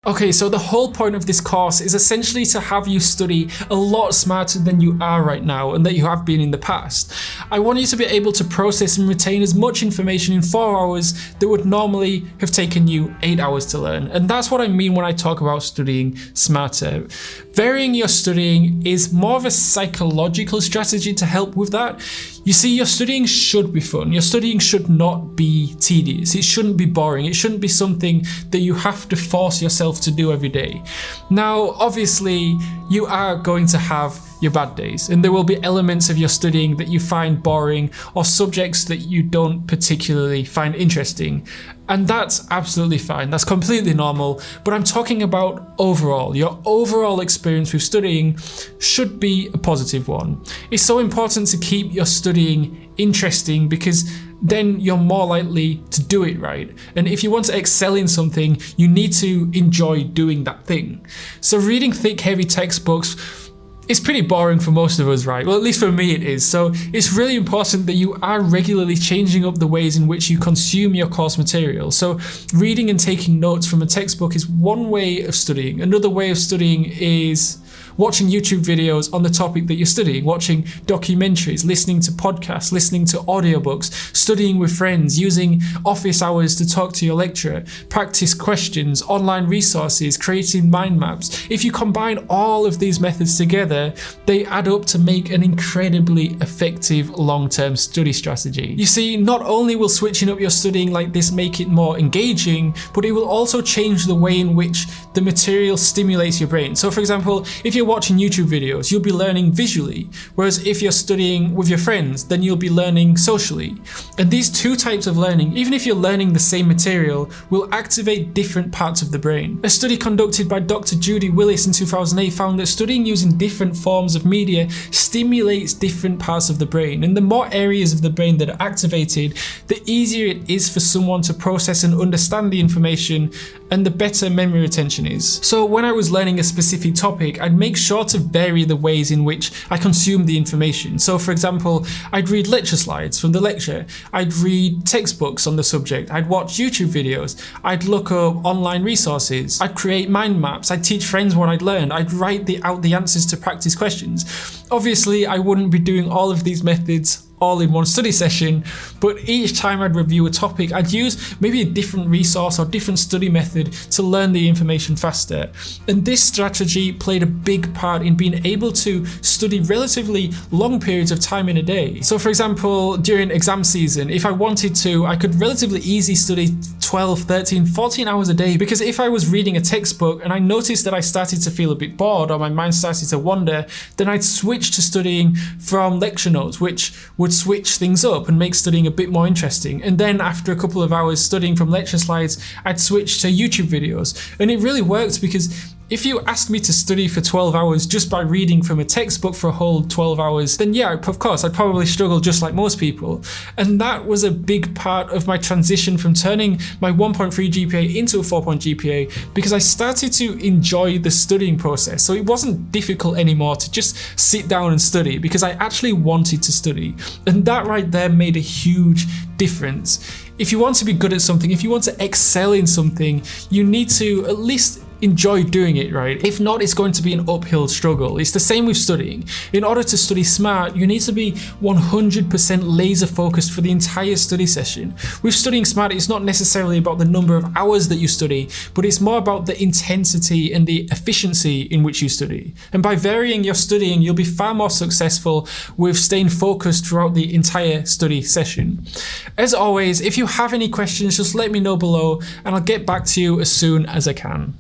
Okay, so the whole point of this course is essentially to have you study a lot smarter than you are right now and that you have been in the past. I want you to be able to process and retain as much information in 4 hours that would normally have taken you 8 hours to learn. And that's what I mean when I talk about studying smarter. Varying your studying is more of a psychological strategy to help with that. You see, your studying should be fun. Your studying should not be tedious. It shouldn't be boring. It shouldn't be something that you have to force yourself to do every day. Now, obviously, you are going to have your bad days, and there will be elements of your studying that you find boring or subjects that you don't particularly find interesting. And that's absolutely fine. That's completely normal. But I'm talking about overall. Your overall experience with studying should be a positive one. It's so important to keep your studying interesting because then you're more likely to do it right. And if you want to excel in something, you need to enjoy doing that thing. So reading thick, heavy textbooks, it's pretty boring for most of us, right? Well, at least for me it is. So it's really important that you are regularly changing up the ways in which you consume your course material. So reading and taking notes from a textbook is one way of studying. Another way of studying is watching YouTube videos on the topic that you're studying, watching documentaries, listening to podcasts, listening to audiobooks, studying with friends, using office hours to talk to your lecturer, practice questions, online resources, creating mind maps. If you combine all of these methods together, they add up to make an incredibly effective long-term study strategy. You see, not only will switching up your studying like this make it more engaging, but it will also change the way in which the material stimulates your brain. So for example, if you're watching YouTube videos, you'll be learning visually, whereas if you're studying with your friends, then you'll be learning socially. And these two types of learning, even if you're learning the same material, will activate different parts of the brain. A study conducted by Dr. Judy Willis in 2008 found that studying using different forms of media stimulates different parts of the brain. And the more areas of the brain that are activated, the easier it is for someone to process and understand the information, and the better memory retention is. So when I was learning a specific topic, I'd make sure to vary the ways in which I consume the information. So for example, I'd read lecture slides from the lecture, I'd read textbooks on the subject, I'd watch YouTube videos, I'd look up online resources, I'd create mind maps, I'd teach friends what I'd learned, I'd write out the answers to practice questions. Obviously, I wouldn't be doing all of these methods all in one study session, but each time I'd review a topic, I'd use maybe a different resource or different study method to learn the information faster. And this strategy played a big part in being able to study relatively long periods of time in a day. So for example, during exam season, if I wanted to, I could relatively easily study 12, 13, 14 hours a day, because if I was reading a textbook and I noticed that I started to feel a bit bored or my mind started to wander, then I'd switch to studying from lecture notes, which would switch things up and make studying a bit more interesting. And then after a couple of hours studying from lecture slides, I'd switch to YouTube videos. And it really worked, because if you asked me to study for 12 hours just by reading from a textbook for a whole 12 hours, then yeah, of course, I'd probably struggle just like most people. And that was a big part of my transition from turning my 1.3 GPA into a 4-point GPA, because I started to enjoy the studying process. So it wasn't difficult anymore to just sit down and study, because I actually wanted to study. And that right there made a huge difference. If you want to be good at something, if you want to excel in something, you need to at least enjoy doing it, right? If not, it's going to be an uphill struggle. It's the same with studying. In order to study smart, you need to be 100% laser focused for the entire study session. With studying smart, it's not necessarily about the number of hours that you study, but it's more about the intensity and the efficiency in which you study. And by varying your studying, you'll be far more successful with staying focused throughout the entire study session. As always, if you have any questions, just let me know below and I'll get back to you as soon as I can.